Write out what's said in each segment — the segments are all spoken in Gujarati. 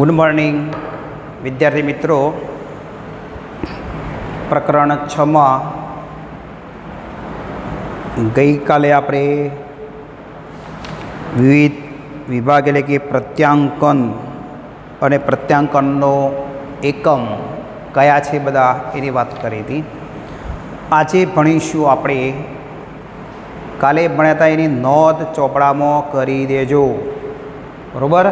ગુડ મોર્નિંગ વિદ્યાર્થી મિત્રો. પ્રકરણ 6માં ગઈકાલે આપણે વિવિધ વિભાગ એટલે કે પ્રત્યાંકન અને પ્રત્યાંકનનો એકમ કયા છે બધા એની વાત કરી હતી. આજે ભણીશું આપણે કાલે ભણ્યા હતા એની નોંધ ચોપડામાં કરી દેજો, બરાબર.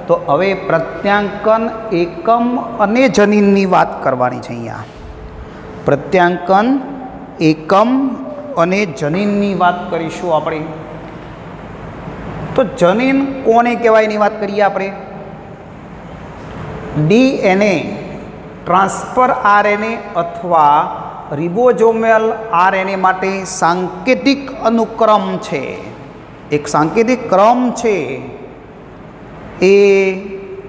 તો હવે પ્રત્યાંકન એકમ અને જનીનની વાત કરવાની છે. અહીંયા પ્રત્યાંકન એકમ અને જનીનની વાત કરીશું આપણે. તો જનીન કોને કહેવાય એની વાત કરીએ આપણે. ડીએનએ ટ્રાન્સફર આરએનએ અથવા રિબોઝોમલ આરએનએ માટે સાંકેતિક અનુક્રમ છે. એક સાંકેતિક ક્રમ છે. એ,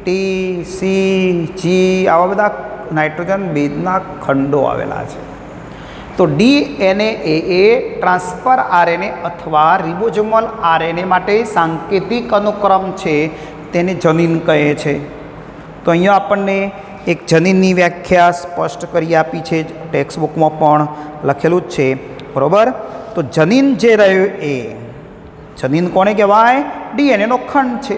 ટી, સી, જી આવા બધા નાઇટ્રોજન બેઝના ખંડો આવેલા છે. તો ડીએનએ એ ટ્રાન્સફર આરએનએ અથવા રિબોઝોમલ આરએનએ માટે સાંકેતિક અનુક્રમ છે, તેને જનીન કહે છે. તો અહીંયા આપણને એક જનીનની વ્યાખ્યા સ્પષ્ટ કરી આપી છે, ટેક્સ્ટ બુકમાં પણ લખેલું જ છે, બરાબર. તો જનીન જે રહ્યું એ જનીન કોને કહેવાય? ડીએનએનો ખંડ છે,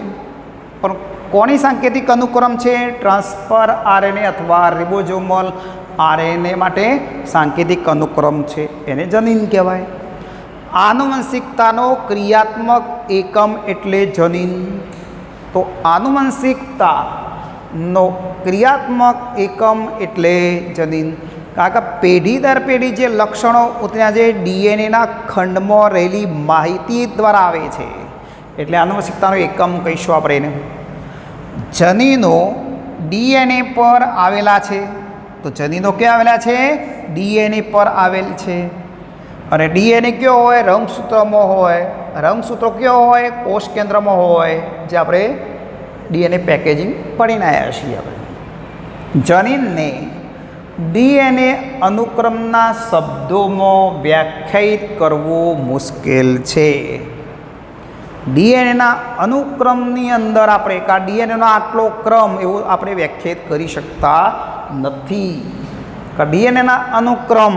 પણ કોની સાંકેતિક અનુક્રમ છે? ટ્રાન્સફર આરએનએ અથવા રિબોઝોમલ આરએનએ માટે સાંકેતિક અનુક્રમ છે, એને જનીન કહેવાય. આનુવંશિકતાનો ક્રિયાત્મક એકમ એટલે જનીન. તો આનુવંશિકતાનો ક્રિયાત્મક એકમ એટલે જનીન. કારણ કે પેઢી દર પેઢી જે લક્ષણો ઉતર્યા છે ડીએનએના ખંડમાં રહેલી માહિતી દ્વારા આવે છે, એટલે આનુવંશિકતાનો એકમ કહીશું આપણે એને. જનીનો ડીએનએ પર આવેલા છે. તો જનીનો ક્યાં આવેલા છે? ડીએનએ પર આવેલ છે. અને ડીએનએ કયો હોય? રંગસૂત્રમાં હોય. રંગસૂત્રો કયો હોય? કોષ કેન્દ્રમાં હોય, જે આપણે ડીએનએ પેકેજિંગ પડીને આવ્યા છીએ આપણે. જનીનને ડીએનએ અનુક્રમના શબ્દોમાં વ્યાખ્યાયિત કરવું મુશ્કેલ છે. ડીએનએના અનુક્રમની અંદર આપણે કા ડીએનએનો આટલો ક્રમ એવું આપણે વ્યાખ્યાયિત કરી શકતા નથી. ડીએનએના અનુક્રમ,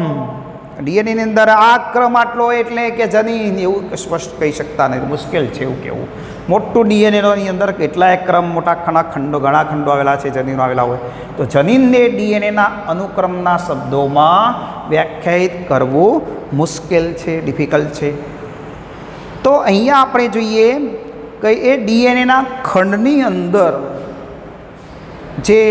ડીએનએની અંદર આ ક્રમ આટલો એટલે કે જનીન એવું સ્પષ્ટ કહી શકતા નથી, મુશ્કેલ છે એવું કહેવું. મોટું ડીએનએની અંદર કેટલાય ક્રમ, મોટા ખંડો, ઘણા ખંડો આવેલા છે, જનીનો આવેલા હોય. તો જનીનને ડીએનએના અનુક્રમના શબ્દોમાં વ્યાખ્યાયિત કરવું મુશ્કેલ છે, ડિફિકલ્ટ છે. તો અહીંયા આપણે જોઈએ કે એ ડીએનએના ખંડની અંદર જે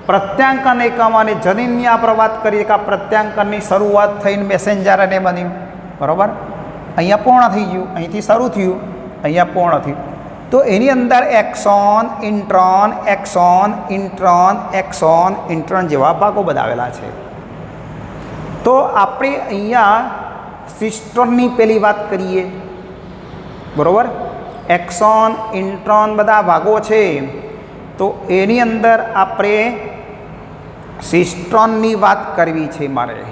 પ્રત્યાંકન એકમ અને જનીનની આપણે વાત કરીએ કે આ પ્રત્યાંકનની શરૂઆત થઈને મેસેન્જર અને બન્યું, બરાબર. અહીંયા પૂર્ણ થઈ ગયું, અહીંથી શરૂ થયું, અહીંયા પૂર્ણ થયું. તો એની અંદર એક્સોન, ઇન્ટ્રોન, એક્સોન, ઇન્ટ્રોન, એક્સોન, ઇન્ટ્રોન જેવા ભાગો બતાવેલા છે. તો આપણે અહીંયા સિસ્ટોનની પેલી વાત કરીએ, બરાબર. એક્સોન, ઇન્ટ્રોન બધા ભાગો છે. તો એની અંદર આપણે સિસ્ટ્રોનની વાત કરવી છે મારે,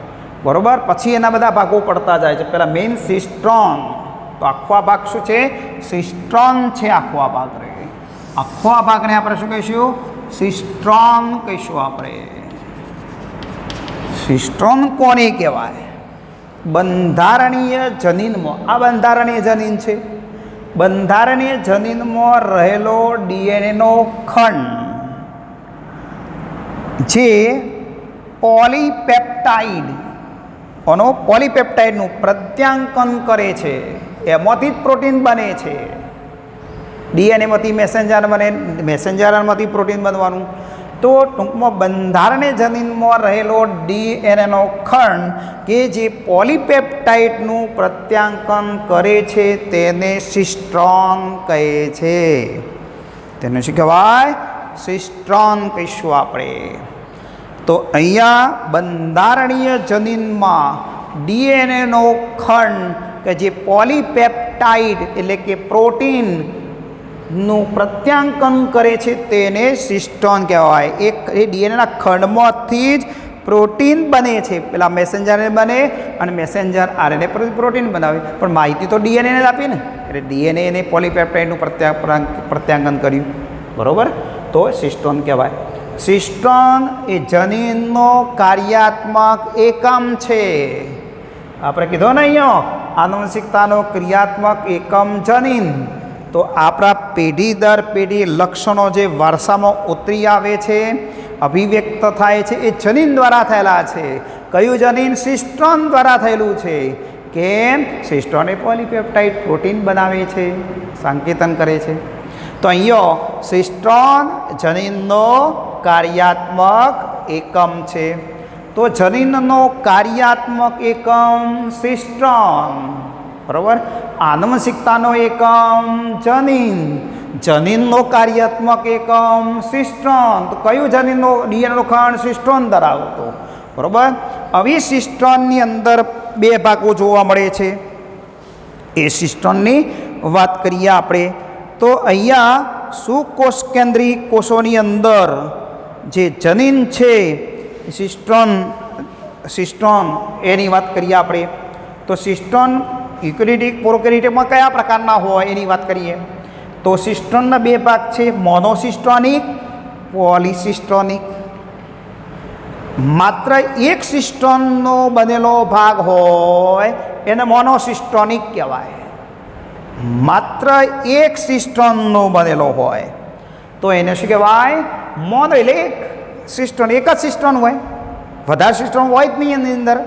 બરાબર. પછી એના બધા ભાગો પડતા જાય છે. પહેલાં મેઇન સિસ્ટ્રોન. તો આખો આ ભાગ શું છે? સિસ્ટ્રોન છે. આખો આ ભાગ રહે, આખો આ ભાગને આપણે શું કહીશું? સિસ્ટ્રોન કહીશું આપણે. સિસ્ટ્રોન કોને કહેવાય? બંધારણીય જનીનમાં, આ બંધારણીય જનીન છે. બંધારણીય જનીનમાં રહેલો ડીએનએનો ખંડ જે પોલીપેપ્ટાઇડ અને પોલીપેપ્ટાઇડનું પ્રત્યાંકન કરે છે, એમાંથી જ પ્રોટીન બને છે. ડીએનએમાંથી મેસેન્જર બને, મેસેન્જરમાંથી પ્રોટીન બનવાનું. તો ટૂંકમાં બંધારણીય જનીનમાં રહેલો ડીએનએનો ખંડ કે જે પોલીપેપ્ટાઇડનું પ્રત્યાંકન કરે છે તેને સિસ્ટ્રોન કહે છે. તેને શું કહેવાય? સિસ્ટ્રોન કહીશું આપણે. તો અહીંયા બંધારણીય જનીનમાં ડીએનએનો ખંડ કે જે પોલીપેપ્ટાઇડ એટલે કે પ્રોટીન નું પ્રત્યાંકન કરે છે તેને સિસ્ટોન કહેવાય. એ ડીએનએના ખંડમાંથી જ પ્રોટીન બને છે. પેલા મેસેન્જર બને અને મેસેન્જર આરએનએ પ્રોટીન બનાવે, પણ માહિતી તો ડીએનએ જ આપી ને. એટલે ડીએનએ પોલીપેપ્ટાઇડનું પ્રત્યાંકન કર્યું, બરાબર. તો સિસ્ટોન કહેવાય. સિસ્ટોન એ જનીનનો કાર્યાત્મક એકમ છે. આપણે કીધો ને અહીંયા આનુવંશિકતાનો ક્રિયાત્મક એકમ જનીન. તો આપણા પેઢી દર પેઢી લક્ષણો જે વારસામાં ઉતરી આવે છે, અભિવ્યક્ત થાય છે, એ જનીન દ્વારા થયેલા છે. કયું જનીન? સિસ્ટોન દ્વારા થયેલું છે. કેમ? સિસ્ટોન એ પોલીપેપ્ટાઇડ પ્રોટીન બનાવે છે, સંકેતન કરે છે. તો અહીંયા સિસ્ટોન જનીનનો કાર્યાત્મક એકમ છે. તો જનીનનો કાર્યાત્મક એકમ સિસ્ટોન, બરાબર. આનુવંશિકતાનો એકમ જનીન, જનીનનો કાર્યાત્મક એકમ સિસ્ટોન. તો કયું જનીનનો ડીએનએનો ખંડ સિસ્ટોન ધરાવતો, બરાબર. હવે સિસ્ટોનની અંદર બે ભાગો જોવા મળે છે. એ સિસ્ટોનની વાત કરીએ આપણે તો અહીંયા સુકોષ કેન્દ્રી કોષોની અંદર જે જનીન છે સિસ્ટોન એની વાત કરીએ આપણે તો સિસ્ટોન યુકેરિયોટિક પ્રોકેરિયોટિકમાં કયા પ્રકારના હોય એની વાત કરીએ તો સિસ્ટોનના બે ભાગ છે, મોનોસિસ્ટોનિક, પોલિસિસ્ટોનિક. માત્ર એક સિસ્ટોનનો બનેલો ભાગ હોય એને મોનોસિસ્ટોનિક કહેવાય. માત્ર એક સિસ્ટોનનો બનેલો હોય તો એને શું કહેવાય? મોનો. એટલે એક સિસ્ટોન, એક જ સિસ્ટોન હોય, વધારે સિસ્ટોન હોય જ નહીં એની અંદર.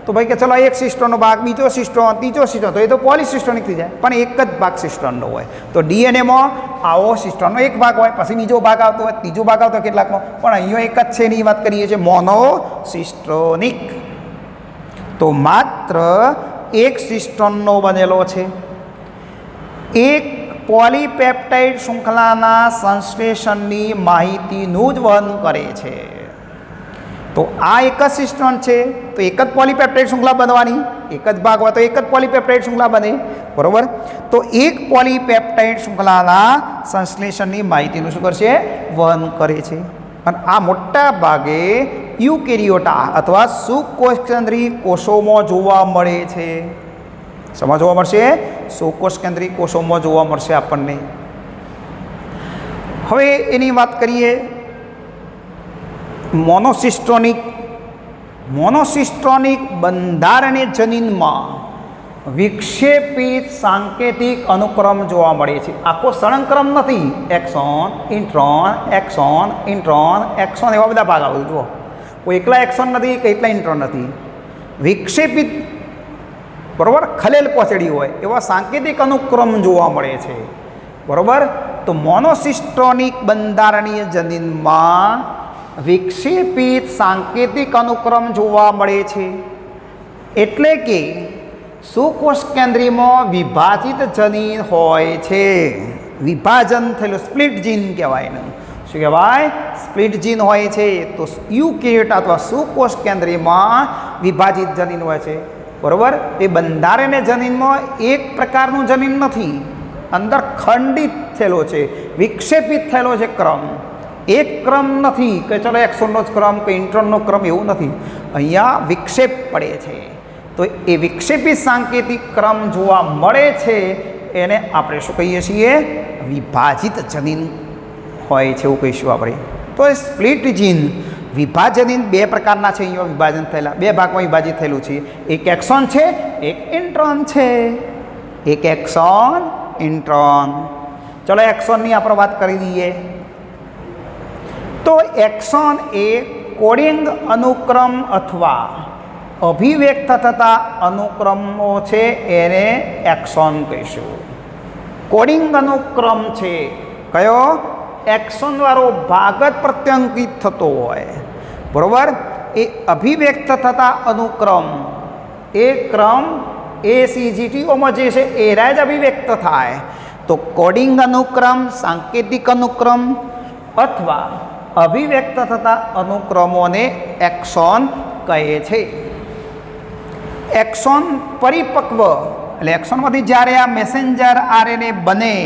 તો ભાઈ કે ચલો એક સિસ્ટોનનો ભાગ, બીજો સિસ્ટોન, ત્રીજો સિસ્ટોન, તો એ તો પોલિસિસ્ટોનિક થઈ જાય. પણ એક જ ભાગ સિસ્ટોનનો હોય. તો ડીએનએમાં આવો સિસ્ટોનનો એક ભાગ હોય, પછી બીજો ભાગ આવતો હોય, ત્રીજો ભાગ આવતો હોય કેટલાકમાં, પણ અહીંયા એક જ છે એની વાત કરીએ છીએ મોનોસિસ્ટોનિક. તો માત્ર એક સિસ્ટોનનો બનેલો છે. એક પોલીપેપ્ટાઇડ શૃંખલાના સંશ્લેષણની માહિતીનું જ વહન કરે છે. તો આ એક જ સિસ્ટોન છે તો એક જ પોલીપેપ્ટાઇડ શૃંખલા બનવાની, એક જ ભાગ હોય તો એક જ પોલીપેપ્ટાઇડ શૃંખલા બને, બરાબર. તો એક પોલીપેપ્ટાઇડ શૃંખલાના સંશ્લેષણની માહિતીનું શું કરશે? વહન કરે છે. અને આ મોટા ભાગે યુકેરિયોટા અથવા સુકોષકેન્દ્રી કોષોમાં જોવા મળે છે. શેમાં જોવા મળશે? સુકોષકેન્દ્રી કોષોમાં જોવા મળશે આપણને. હવે એની વાત કરીએ મોનોસિસ્ટોનિક બંધારણીય જનીનમાં વિક્ષેપિત સાંકેતિક અનુક્રમ જોવા મળે છે. આખો સળંગક્રમ નથી. એક્સોન, ઇન્ટ્રોન, એક્સોન, ઇન્ટ્રોન, એક્સોન, એવા બધા ભાગ આવે. જુઓ, કોઈ એકલા એક્સોન નથી કે એકલા ઇન્ટ્રોન નથી. વિક્ષેપિત, બરાબર, ખલેલ પહોંચેડી હોય એવા સાંકેતિક અનુક્રમ જોવા મળે છે, બરાબર. તો મોનોસિસ્ટોનિક બંધારણીય જનીનમાં વિક્ષેપિત સાંકેતિક અનુક્રમ જોવા મળે છે. એટલે કે સુકોષ કેન્દ્રીમાં વિભાજિત જનીન હોય છે. વિભાજન થયેલું સ્પ્લિટ જીન કહેવાય ને. શું કહેવાય? સ્પ્લિટ જીન હોય છે. તો યુકેરિયોટ અથવા સુકોષ કેન્દ્રીમાં વિભાજિત જનીન હોય છે, બરાબર. એ બંધારણીય જનીનમાં એક પ્રકારનું જનીન નથી, અંદર ખંડિત થયેલો છે, વિક્ષેપિત થયેલો છે ક્રમ. એક ક્રમ નથી કે ચલો એક્સોનનો જ ક્રમ કે ઇન્ટ્રોનનો ક્રમ, એવું નથી. અહીંયા વિક્ષેપ પડે છે. તો એ વિક્ષેપિત સાંકેતિક ક્રમ જોવા મળે છે એને આપણે શું કહીએ છીએ? વિભાજિત જનીન હોય છે એવું કહીશું આપણે. તો એ સ્પ્લિટ જીન વિભાજન બે પ્રકારના છે. અહીંયા વિભાજન થયેલા બે ભાગમાં વિભાજિત થયેલું છે. એક એક્સોન છે, એક ઇન્ટ્રોન છે. એક એક્સોન, ઇન્ટ્રોન. ચલો એક્સોનની આપણે વાત કરી દઈએ. તો એક્સોન એ કોડિંગ અનુક્રમ અથવા અભિવ્યક્ત થતા અનુક્રમો છે, એને એક્સોન કહીશું. કોડિંગ અનુક્રમ છે કયો? એક્સોન વાળો ભાગ જ પ્રત્યંકિત થતો હોય, બરાબર. એ અભિવ્યક્ત થતા અનુક્રમ, એ ક્રમ ACGTઓમાં જે છે એરા જ અભિવ્યક્ત થાય. તો કોડિંગ અનુક્રમ, સાંકેતિક અનુક્રમ અથવા અભિવ્યક્ત થતા અનુક્રમોને એક્સોન કહે છે. એક્સોન પરિપક્વ, એટલે એક્સોનમાંથી જ્યારે આ મેસેન્જર આરએનએ બને,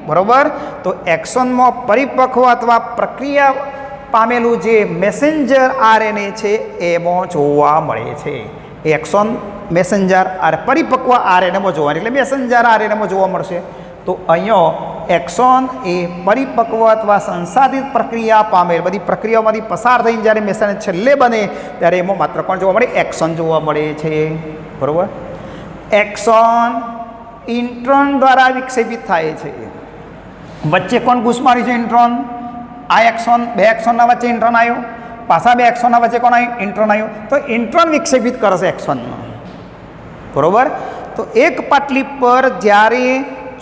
બરાબર, તો એક્સોનમાં પરિપક્વ અથવા પ્રક્રિયા પામેલું જે મેસેન્જર આરએનએ છે એમાં જોવા મળે છે. એક્સોન મેસેન્જર પરિપક્વ આરએનએમાં જોવાની, એટલે મેસેન્જર આરએનએમાં જોવા મળશે. તો અહીંયા એક્સોન એ પરિપક્વ અથવા સંસાધિત પ્રક્રિયા પામેલ બધી પ્રક્રિયાઓમાંથી પસાર થઈને જ્યારે મેસેન્જર છેલ્લે બને ત્યારે એમાં માત્ર કોણ જોવા મળે? એક્સોન જોવા મળે છે. બરાબર. એક્સોન ઇન્ટ્રોન દ્વારા વિક્ષેપિત થાય છે. વચ્ચે કોણ ઘૂસ માર્યું છે? ઇન્ટ્રોન. આ એક્સોન, બે એક્સોનના વચ્ચે ઇન્ટ્રોન આવ્યું, પાછા બે એક્સોનના વચ્ચે કોણ આવ્યું? ઇન્ટ્રોન આવ્યું. તો ઇન્ટ્રોન વિક્ષેપિત કરે છે એક્સોનમાં. બરાબર. તો એક પાટલી પર જ્યારે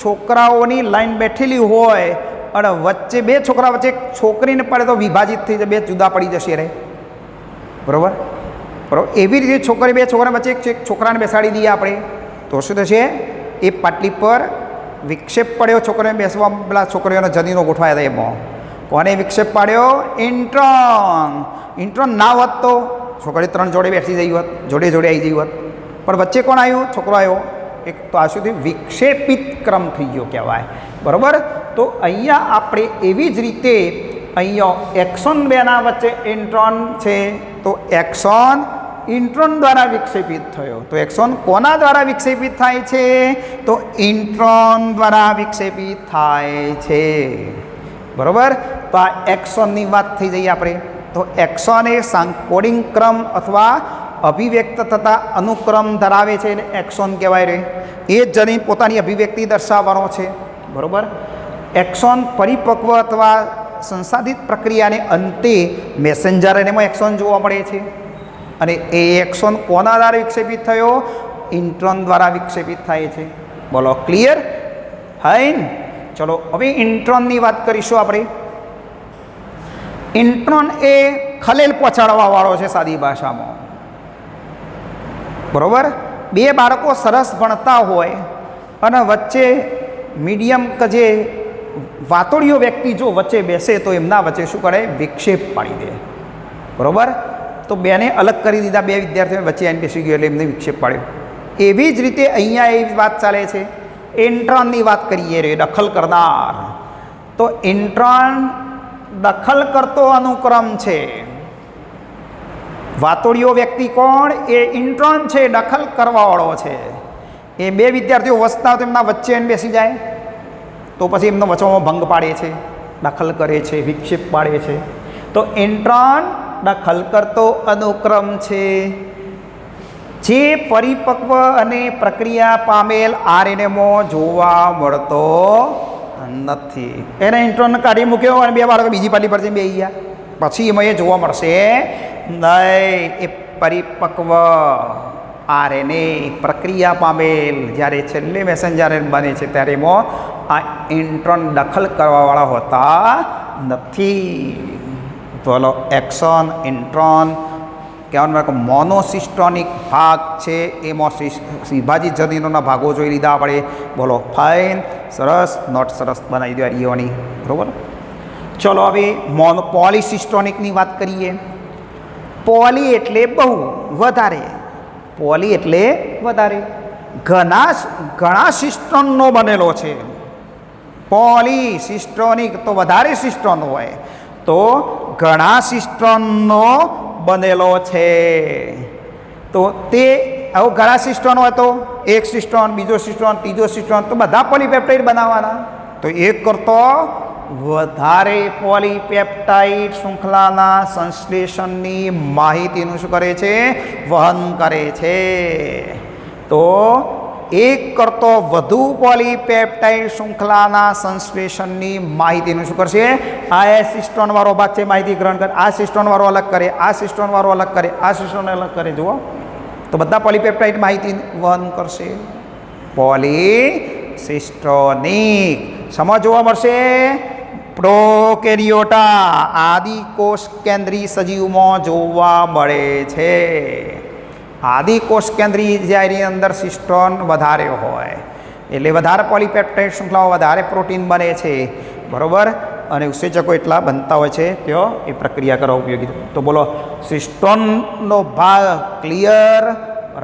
છોકરાઓની લાઈન બેઠેલી હોય અને વચ્ચે બે છોકરા વચ્ચે છોકરીને પડે તો વિભાજિત થઈ જાય, બે જુદા પડી જશે રે. બરાબર. બરાબર. એવી રીતે છોકરી બે છોકરા વચ્ચે એક છોકરાને બેસાડી દઈએ આપણે તો શું થશે? એ પાટલી પર વિક્ષેપ પડ્યો, છોકરીને બેસવા પેલા છોકરીઓના જનીનો ગોઠવાયા હતા એમાં. કોને વિક્ષેપ પાડ્યો? ઇન્ટ્રોન. ઇન્ટ્રોન ના હોત તો છોકરી ત્રણ જોડે બેસી જઈ હોત, જોડે જોડે આવી જઈ હોત. પણ વચ્ચે કોણ આવ્યું? છોકરો આવ્યો. એક તો આ સુધી વિક્ષેપિત ક્રમ થઈ ગયો કહેવાય. બરાબર. તો અહીંયા આપણે એવી જ રીતે અહીંયા એક્સોન બેના વચ્ચે ઇન્ટ્રોન છે તો એક્સોન ઇન્ટ્રોન દ્વારા વિક્ષેપિત થયો. તો એક્સોન કોના દ્વારા વિક્ષેપિત થાય છે? તો ઇન્ટ્રોન દ્વારા વિક્ષેપિત થાય છે. બરાબર. તો આ એક્સોનની વાત થઈ જઈએ આપણે. તો એક્સોન એ કોડિંગ ક્રમ અથવા અભિવ્યક્ત થતા અનુક્રમ ધરાવે છે એટલે એક્સોન કહેવાય રે. એ જ જનીન પોતાની અભિવ્યક્તિ દર્શાવવાનો છે. બરાબર. એક્સોન પરિપક્વ અથવા સંસાધિત પ્રક્રિયાને અંતે મેસેન્જર એમાં એક્સોન જોવા મળે છે. અને એ એક્સોન કોના દ્વારા વિક્ષેપિત થયો? ઇન્ટ્રોન દ્વારા વિક્ષેપિત થાય છે. બોલો ક્લિયર? હાઈ. ચલો હવે ઇન્ટ્રોનની વાત કરીશું આપણે. ઇન્ટ્રોન એ ખલેલ પહોંચાડવાવાળો છે સાદી ભાષામાં. બરાબર. બે બાળકો સરસ ભણતા હોય અને વચ્ચે મીડિયમ કે જે વાતોડિયો વ્યક્તિ જો વચ્ચે બેસે તો એમના વચ્ચે શું કરે? વિક્ષેપ પાડી દે. બરાબર. તો બેને અલગ કરી દીધા, બે વિદ્યાર્થીઓ વચ્ચે આવીને બેસી ગયો એટલે એમને વિક્ષેપ પાડ્યો. એવી જ રીતે અહીંયા એ વાત ચાલે છે. ઇન્ટ્રોનની વાત કરીએ રે, દખલ કરનાર. તો ઇન્ટ્રોન દખલ કરતો અનુક્રમ છે. વાતોડિયો વ્યક્તિ કોણ? એ ઇન્ટ્રોન છે, દખલ કરવાવાળો છે. એ બે વિદ્યાર્થીઓ વસતા હોય તો એમના વચ્ચે એને બેસી જાય તો પછી એમનો વચમાં ભંગ પાડે છે, દખલ કરે છે, વિક્ષેપ પાડે છે. તો ઇન્ટ્રોન દખલ કરતો અનુક્રમ છે જે પરિપક્વ અને પ્રક્રિયા પામેલ આરએનએમાં જોવા મળતો નથી. એને ઇન્ટ્રોન કાઢી મૂક્યો અને બે બાળકો બીજી પાટલી પર બે ગયા પછી એમાં એ જોવા મળશે નહીં. એ પરિપક્વ આરએનએ પ્રક્રિયા પામેલ જ્યારે છેલ્લે મેસેન્જર બને છે ત્યારે એમાં આ ઇન્ટ્રોન દખલ કરવાવાળા હોતા નથી. બોલો એક્સોન ઇન્ટ્રોન કહેવાનું મોનોસિસ્ટોનિક ભાગ છે. એમાં વિભાજિત જનીનોના ભાગો જોઈ લીધા આપણે. બોલો ફાઇન. સરસ. નોટ સરસ બનાવી દો ઈઓની. બરાબર. ચલો હવે પોલિસિસ્ટોનિકની વાત કરીએ. પોલી એટલે બહુ, વધારે. પોલી એટલે વધારે. ઘણા સિસ્ટોનનો બનેલો છે. પોલિસિસ્ટોનિક તો વધારે સિસ્ટોન હોય, તો ઘણા સિસ્ટોનનો બનેલો છે. તો તે આવું ઘણા સિસ્ટોન હોય તો એક સિસ્ટોન, બીજો સિસ્ટોન, ત્રીજો સિસ્ટોન, તો બધા પોલીપેપ્ટાઇડ બનાવવાના. તો એક કરતો વધારે પોલીપેપ્ટાઇડ શૃંખલાના સંશ્લેષણની માહિતીનું શું કરે છે? વહન કરે છે. તો એક કરતો વધુ પોલીપેપ્ટાઇડ શૃંખલાના સંશ્લેષણની માહિતીનું શું કરશે? આ સિસ્ટોનવાળો ભાગ છે માહિતી ગ્રહણ કરે, આ સિસ્ટોનવાળો અલગ કરે, આ સિસ્ટોનવાળો અલગ કરે, આ સિસ્ટોન અલગ કરે. જુઓ તો બધા પોલીપેપ્ટાઇડ માહિતી વહન કરશે. પોલિસિસ્ટોનિક સમજ જોવા મળશે. પ્રોકેરિયોટા આદિકોષ કેન્દ્રીય સજીવમાં જોવા મળે છે. આદિકોષ કેન્દ્રીય જેની અંદર સિસ્ટોન વધારે હોય એટલે વધારે પોલીપેપ્ટાઇડ શૃંખલાઓ, વધારે પ્રોટીન બને છે. બરાબર. અને ઉત્સેચકો એટલા બનતા હોય છે તેઓ એ પ્રક્રિયા કરવા ઉપયોગી. તો બોલો સિસ્ટોનનો ભાગ ક્લિયર?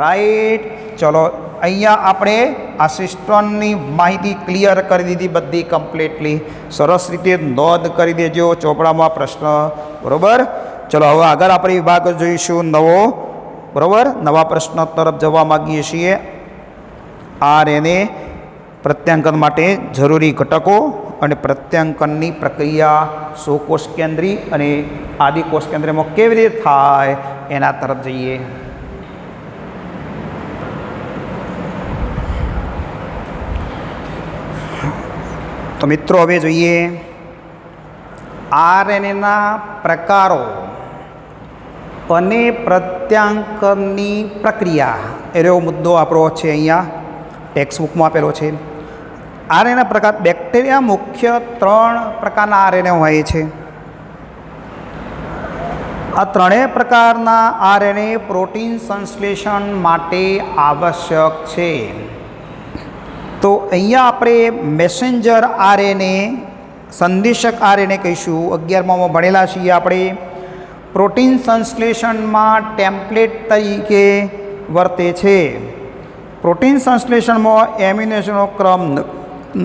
રાઈટ. ચલો અહીંયા આપણે આ સિસ્ટોનની માહિતી ક્લિયર કરી દીધી બધી કમ્પ્લીટલી. સરસ રીતે નોંધ કરી દેજો ચોપડામાં પ્રશ્ન. બરાબર. ચલો હવે આગળ આપણે વિભાગ જોઈશું નવો. બરાબર. નવા પ્રશ્ન તરફ જવા માગીએ છીએ. આરએનએ પ્રત્યાંકન માટે જરૂરી ઘટકો અને પ્રત્યાંકનની પ્રક્રિયા સુકોષ કેન્દ્રી અને આદિકોષ કેન્દ્રીયમાં કેવી રીતે થાય એના તરફ જઈએ. તો મિત્રો હવે જોઈએ આરએનએના પ્રકારો અને પ્રત્યાંકનની પ્રક્રિયા. એવો મુદ્દો આપણો છે, અહીંયા ટેક્સ્ટબુકમાં આપેલો છે. આરએનએ પ્રકાર બેક્ટેરિયા મુખ્ય 3 પ્રકારના આરએનએ હોય છે. આ ત્રણેય પ્રકારના આરએનએ પ્રોટીન સંશ્લેષણ માટે આવશ્યક છે. તો અહીંયા આપણે મેસેન્જર આરએનએ, સંદેશક આરએનએ કહીશું. 11માં ભણેલા છીએ આપણે. પ્રોટીન સંશ્લેષણમાં ટેમ્પલેટ તરીકે વર્તે છે. પ્રોટીન સંશ્લેષણમાં એમિનો એસિડનો ક્રમ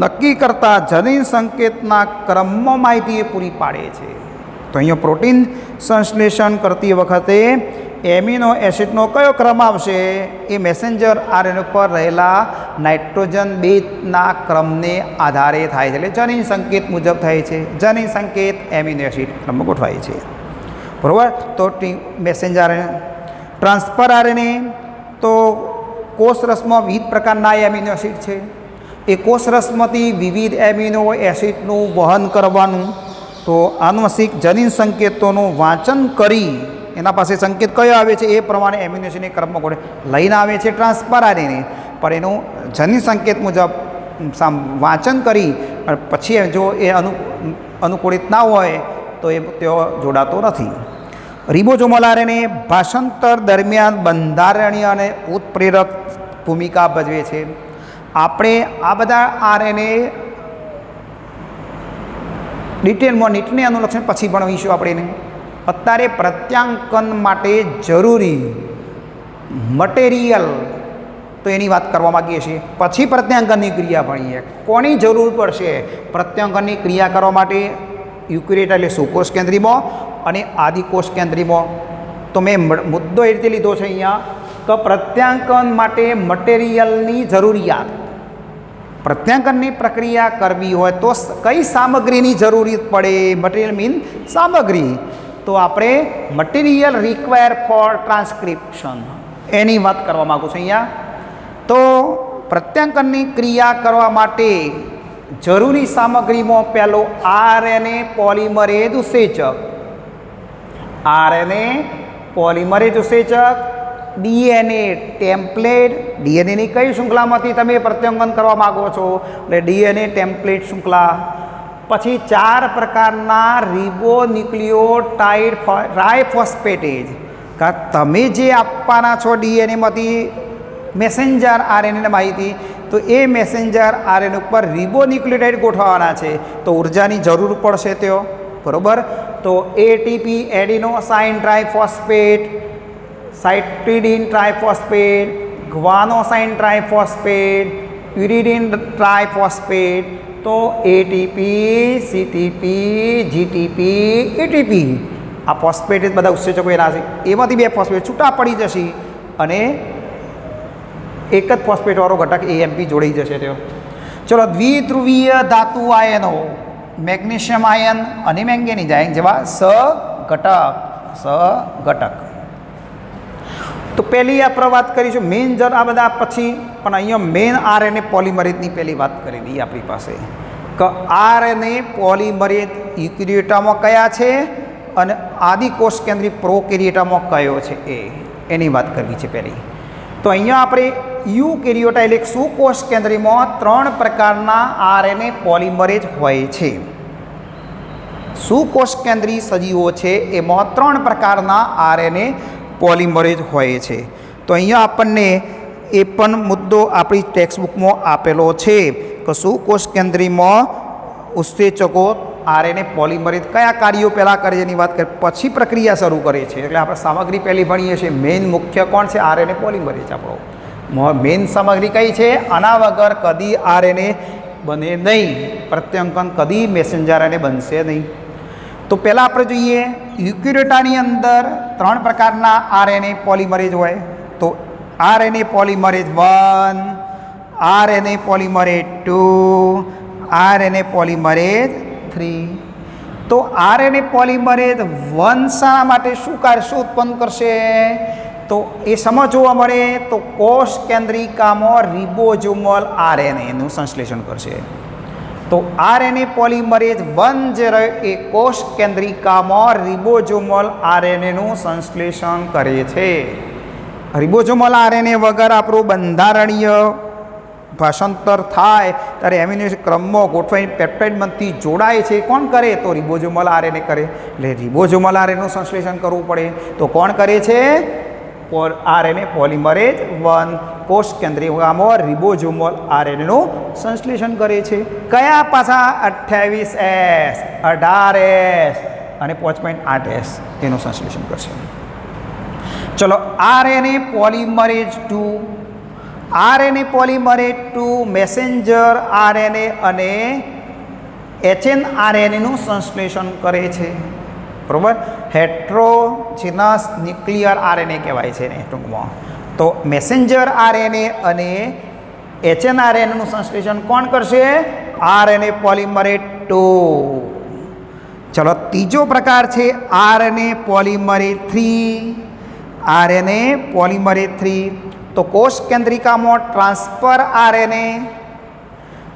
નક્કી કરતા જનીન સંકેતના ક્રમમાં માહિતી પૂરી પાડે છે. તો અહીંયા પ્રોટીન સંશ્લેષણ કરતી વખતે એમિનો એસિડનો કયો ક્રમ આવશે એ મેસેન્જર આરએનએ પર રહેલા નાઇટ્રોજન બેઝના ક્રમને આધારે થાય છે. એટલે જનીન સંકેત મુજબ થાય છે. જનીન સંકેત એમિનો એસિડ ક્રમમાં ગોઠવાય છે. બરાબર. તો મેસેન્જર આરએનએ. ટ્રાન્સફર આરએનએ તો કોષરસમાં વિવિધ પ્રકારના એમિનો એસિડ છે. એ કોષરસમાંથી વિવિધ એમિનો એસિડનું વહન કરવાનું. તો આનુવંશિક જનીન સંકેતોનું વાંચન કરી એના પાસે સંકેત કયો આવે છે એ પ્રમાણે એમિનો એસિડની ક્રમમાં ગોઠવે લઈને આવે છે ટ્રાન્સફર આરએનએ. પણ એનું જનીન સંકેત મુજબ વાંચન કરી પછી જો એ અનુકૂળિત ના હોય તો એ તેઓ જોડાતો નથી. રિબોઝોમલ આરએનએ ભાષાંતર દરમિયાન બંધારણીય અને ઉત્પ્રેરક ભૂમિકા ભજવે છે. આપણે આ બધા આરએનએ ડિટેલમાં નીટને અનુલક્ષણ પછી ભણવીશું આપણે. અત્યારે પ્રત્યાંકન માટે જરૂરી મટેરિયલ તો એની વાત કરવા માગીએ છીએ. પછી પ્રત્યાંકનની ક્રિયા ભણીએ. કોની જરૂર પડશે પ્રત્યાંકનની ક્રિયા કરવા માટે? યુકેરિયોટ એટલે સુકોષ કેન્દ્રીમાં અને આદિકોષ કેન્દ્રીમાં. તો મેં મુદ્દો એ રીતે લીધો છે અહીંયા કે પ્રત્યાંકન માટે મટેરિયલની જરૂરિયાત. પ્રત્યાંકનની પ્રક્રિયા કરવી હોય તો કઈ સામગ્રીની જરૂરિયાત પડે? મટીરિયલ મીન સામગ્રી. તો આપણે મટીરિયલ રિક્વાયર ફોર ટ્રાન્સક્રિપ્શન એની વાત કરવા માગું છું અહીંયા. તો પ્રત્યાંકનની ક્રિયા કરવા માટે જરૂરી સામગ્રીમાં પહેલો આરએનએ પોલિમરેઝ ઉત્સેચક. આરએનએ પોલિમરેઝ ઉત્સેચક. DNA template. ડીએનએની કઈ શૃંખલામાંથી તમે પ્રત્યાંકન કરવા માગો છો? એટલે ડીએનએ ટેમ્પલેટ શૃંખલા. પછી 4 પ્રકારના રિબોન્યુક્લિયોટાઇડ ટ્રાયફોસ્ફેટેજ. તમે જે આપવાના છો ડીએનએમાંથી મેસેન્જર આરએનએની માહિતી, તો એ મેસેન્જર આરએનએ ઉપર રિબોન્યુક્લિયોટાઇડ ગોઠવવાના છે. તો ઉર્જાની જરૂર પડશે તેઓ. બરાબર. તો એટીપી એડિનોસાઇન ટ્રાયફોસ્ફેટ, સાઇટ્રીડિન ટ્રાયફોસ્ફેટ, ગ્વાનોસાઇન ટ્રાયફોસ્ફેટ, યુરિડિન ટ્રાયફોસ્ફેટ. તો એટીપી, સીટીપી, જીટીપી, એટીપી આ ફોસ્ફેટ બધા ઉત્સેચકો એના છે. એમાંથી 2 ફોસ્ફેટ છૂટા પડી જશે અને એક જ ફોસ્ફેટવાળો ઘટક એએમપી જોડાઈ જશે. તેઓ ચલો દ્વિધ્રુવીય ધાતુ આયનો મેગ્નેશિયમ આયન અને મેંગેનીઝ આયન જેવા સઘટક. તો પહેલી આપણે વાત કરીશું મેઇન જર આ બધા પછી, પણ અહીંયા મેઇન આરએનએ પોલિમરેઝની પહેલી વાત કરેલી આપણી પાસે કે આરએનએ પોલિમરેઝ યુકેરિયોટામાં કયા છે અને આદિકોષ કેન્દ્રી પ્રોકેરિયોટામાં કયો છે એની વાત કરવી છે પહેલી. તો અહીંયા આપણે યુકેરિયોટા એટલે સુકોષ કેન્દ્રીમાં 3 પ્રકારના આરએનએ પોલિમરેઝ હોય છે. સુકોષ કેન્દ્રી સજીવો છે એમાં 3 પ્રકારના આરએનએ પોલિમરેઝ હોય છે. તો અહીંયા આપણને એ પણ મુદ્દો આપણી ટેક્સ્ટબુકમાં આપેલો છે કે સુકોષ કેન્દ્રીમાં ઉત્સેચકો આરએનએ પોલિમરેઝ કયા કાર્યો પહેલાં કરે છે એની વાત કરીએ, પછી પ્રક્રિયા શરૂ કરે છે. એટલે આપણે સામગ્રી પહેલી ભણીએ છીએ. મેઇન મુખ્ય કોણ છે? RNA polymerase. આપણો મેઇન સામગ્રી કઈ છે? આના વગર કદી આરએનએ બને નહીં. પ્રત્યાંકન કદી મેસેન્જર આરએનએ બનશે નહીં. તો પહેલાં આપણે જોઈએ યુકેરિયોટાની અંદર 3 પ્રકારના આરએનએ પોલિમરેઝ હોય. તો RNA polymerase 1, RNA polymerase 2 RNA polymerase 3. તો RNA પોલિમરેઝ 1 શા માટે શું ઉત્પન્ન કરશે? તો એ સમજવા મળે તો કોષ કેન્દ્રિકામાં રિબોઝોમલ RNAનું સંશ્લેષણ કરશે. તો RNA પોલિમરેઝ 1 જે રહે એ કોષ કેન્દ્રિકામાં રિબોઝોમલ RNAનું સંશ્લેષણ કરે છે. રિબોઝોમલ RNA વગર આપણું બંધારણીય ભાષાંતર થાય ત્યારે એમિનો એસિડ ક્રમમાં ગોઠવાઈને પેપ્ટાઇડ બંધથી જોડાય છે. કોણ કરે? તો રિબોઝોમલ RNA કરે. એટલે રિબોઝોમલ RNAનું સંશ્લેષણ કરવું પડે. તો કોણ કરે છે? RNA પોલિમરેઝ 1 કોષ કેન્દ્રિકામાં રિબોઝોમલ RNAનું સંશ્લેષણ કરે છે. કયા પાછા? 28S, 18S અને 5.8S તેનું સંશ્લેષણ કરશે. ચલો, RNA polymerase 2. RNA polymerase 2 messenger RNA અને hnRNAનું સંશ્લેષણ કરે છે. બરાબર? હેટ્રોજીનસ ન્યુક્લિયર RNA કહેવાય છે ને ટૂંકમાં. તો મેસેન્જર RNA અને hnRNAનું સંશ્લેષણ કોણ કરશે? RNA polymerase 2. ચલો, ત્રીજો પ્રકાર છે RNA પોલિમરેઝ 3. RNA પોલિમરેઝ 3 તો કોષ કેન્દ્રિકામાં ટ્રાન્સફર RNA,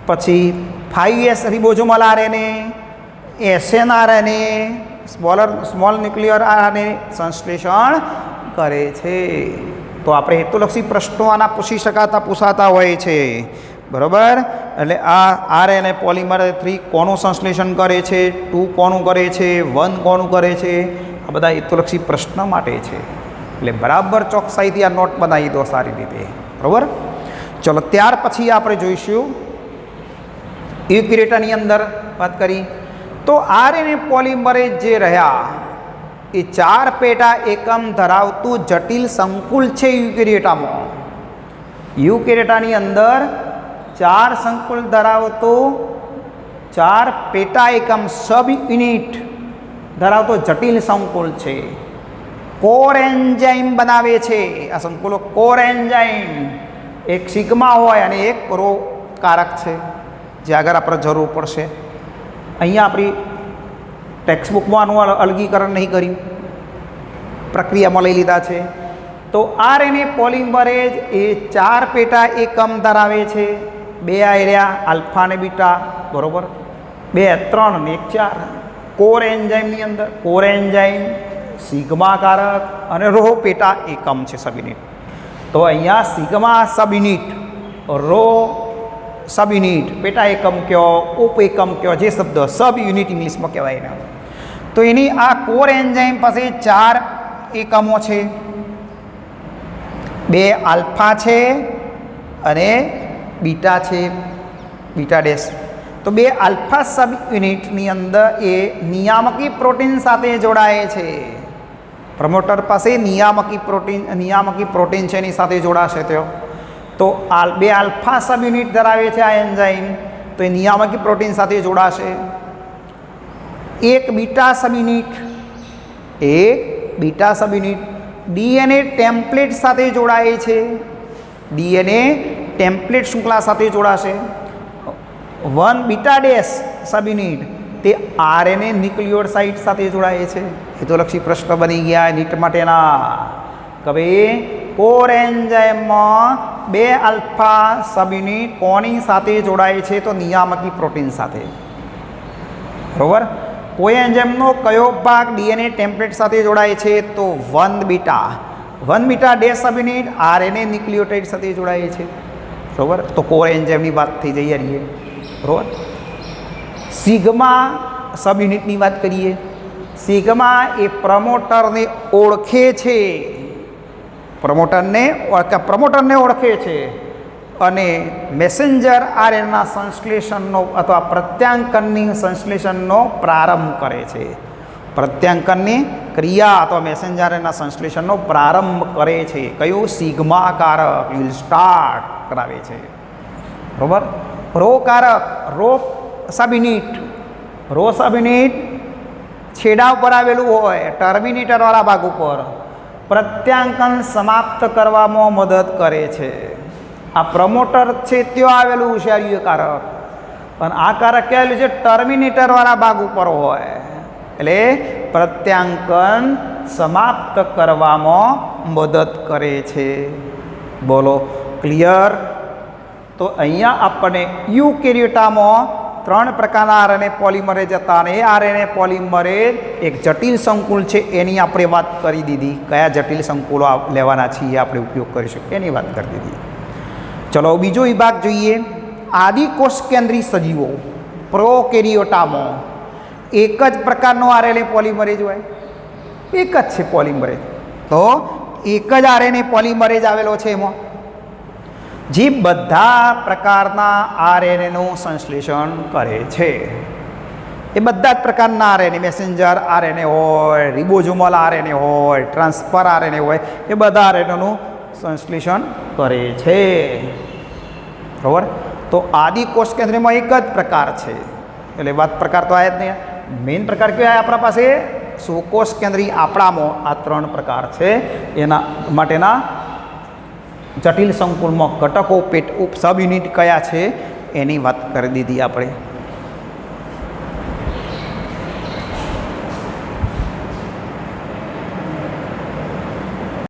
પછી 5S ribosomal RNA, snRNA small nuclear RNA સંશ્લેષણ કરે છે. તો આપણે હેતુલક્ષી પ્રશ્નો આના પૂછાતા હોય છે. બરાબર? એટલે આ RNA પોલિમરેઝ 3 કોનું સંશ્લેષણ કરે છે, 2 કોનું કરે છે, 1 કોનું કરે છે, આ બધા હેતુલક્ષી પ્રશ્ન માટે છે. એટલે બરાબર ચોકસાઈથી આ નોટ બનાવી દો સારી રીતે. બરાબર? ચલો, ત્યાર પછી આપણે જોઈશું યુકેરિયોટાની અંદર વાત કરી તો RNA પોલિમરેઝ જે રહ્યા એ 4 પેટા એકમ ધરાવતું જટિલ સંકુલ છે. યુકેરિયોટાની અંદર 4 સંકુલ ધરાવતું 4 પેટા એકમ સબ યુનિટ ધરાવતો જટિલ સંકુલ છે. કોર એન્ઝાઇમ બનાવે છે આ સંકુલો. કોર એન્ઝાઇમ એક સિગ્મા હોય અને એક રો કારક છે જે આગળ આપણે જરૂર પડશે. અહીંયા આપણી ટેક્સ્ટબુકમાં આનું અલગીકરણ નહીં કર્યું, પ્રક્રિયામાં લઈ લીધા છે. તો RNA પોલિમરેઝ એ 4 પેટા એકમ ધરાવે છે. 2 આયર્યા આલ્ફા અને બીટા. બરાબર? 2, 3 અને 1, 4. કોર એન્ઝાઇમની અંદર કોર એન્ઝાઇમ, સિગ્મા કારક અને રો પેટા એકમ છે સબ યુનિટ. તો અહીંયા સિગ્મા સબ યુનિટ, રો સબ યુનિટ, પેટા એકમ કયો, ઉપ એકમ કયો, જે શબ્દ સબ યુનિટ ઇંગ્લિશમાં કહેવાય ને. તો એની આ કોર એન્ઝાઇમ પાસે 4 એકમો છે. 2 આલ્ફા છે અને બીટા છે, બીટા ડેશ. તો 2 આલ્ફા સબ યુનિટની અંદર એ નિયામકી પ્રોટીન સાથે જોડાય છે. પ્રમોટર પાસે નિયામકી પ્રોટીન છે એની સાથે જોડાશે તેઓ. તો 2 આલ્ફા સબ યુનિટ ધરાવે છે આ એન્ઝાઇમ, તો એ નિયામકી પ્રોટીન સાથે જોડાશે. 1 બીટા સબ યુનિટ DNA ટેમ્પલેટ સાથે જોડાય છે. DNA ટેમ્પલેટ શૃંખલા સાથે જોડાશે. 1 બીટા ડેશ સબ યુનિટ તે RNA ન્યુક્લિયોસાઇડ સાથે જોડાય છે. હેતુલક્ષી પ્રશ્ન બની ગયા નીટ માટેના કે ભાઈ કોર એન્ઝાઇમમાં 2 આલ્ફા સબ યુનિટ કોની સાથે જોડાય છે? તો નિયામકી પ્રોટીન સાથે. બરાબર? કોઈ એન્ઝાઇમનો કયો ભાગ DNA ટેમ્પલેટ સાથે જોડાય છે? તો 1 બીટા ડેશ સબ યુનિટ RNA ન્યુક્લિયોટાઇડ સાથે જોડાય છે. બરાબર? તો કોર એન્ઝાઇમની વાત થઈ જઈએ રહીએ. બરાબર? સિગ્મા સબ યુનિટની વાત કરીએ. સિગ્મા એ પ્રમોટરને ઓળખે છે. પ્રમોટરને ઓળખે છે અને મેસેન્જર RNAના સંશ્લેષણનો અથવા પ્રત્યાંકનની સંશ્લેષણનો પ્રારંભ કરે છે. પ્રત્યાંકનની ક્રિયા અથવા મેસેન્જર RNAના સંશ્લેષણનો પ્રારંભ કરે છે. કયું? સિગ્મા કારક વિલ સ્ટાર્ટ કરાવે છે. બરાબર? રો કારક, રો સબ યુનિટ છેડા ઉપર આવેલું હોય ટર્મિનેટરવાળા ભાગ ઉપર પ્રત્યાંકન સમાપ્ત કરવામાં મદદ કરે છે. આ પ્રમોટર છે ત્યાં આવેલું હોશિયારીય કારક અને આ કારક કહેલું છે ટર્મિનેટરવાળા ભાગ ઉપર હોય, એટલે પ્રત્યાંકન સમાપ્ત કરવામાં મદદ કરે છે. બોલો ક્લિયર? તો અહીંયા આપણને યુકેરિયોટામાં 3 પ્રકારના આરએનએ પોલિમરેજ હતા અને એ આરએનએ પોલિમરેજ એક જટિલ સંકુલ છે એની આપણે વાત કરી દીધી. કયા જટિલ સંકુલો લેવાના છીએ આપણે ઉપયોગ કરીશું એની વાત કરી દીધી. ચલો બીજો વિભાગ જોઈએ. આદિકોષ કેન્દ્રી સજીવો પ્રોકેરિયોટામાં એક જ પ્રકારનો આરએનએ પોલિમરેજ હોય, એક જ છે પોલિમરેજ. તો એક જ આરએનએ પોલિમરેજ આવેલો છે એમાં જે બધા પ્રકારના આરએનએનું સંશ્લેષણ કરે છે. એ બધા જ પ્રકારના આરએનએ, મેસેન્જર આરએનએ હોય, રિબોઝોમલ આરએનએ હોય, ટ્રાન્સફર આરએનએ હોય, એ બધા આરએનએનું સંશ્લેષણ કરે છે. બરાબર? તો આદિકોષ કેન્દ્રમાં એક જ પ્રકાર છે, એટલે વાત પ્રકાર તો આવ્યા જ નહીં. મેઇન પ્રકાર કયો આપણા પાસે? સુકોષ કેન્દ્રી આપણામાં આ 3 પ્રકાર છે. એના માટેના જટિલ સંકુલમાં ઘટકો સબ યુનિટ કયા છે એની વાત કરી દીધી આપણે.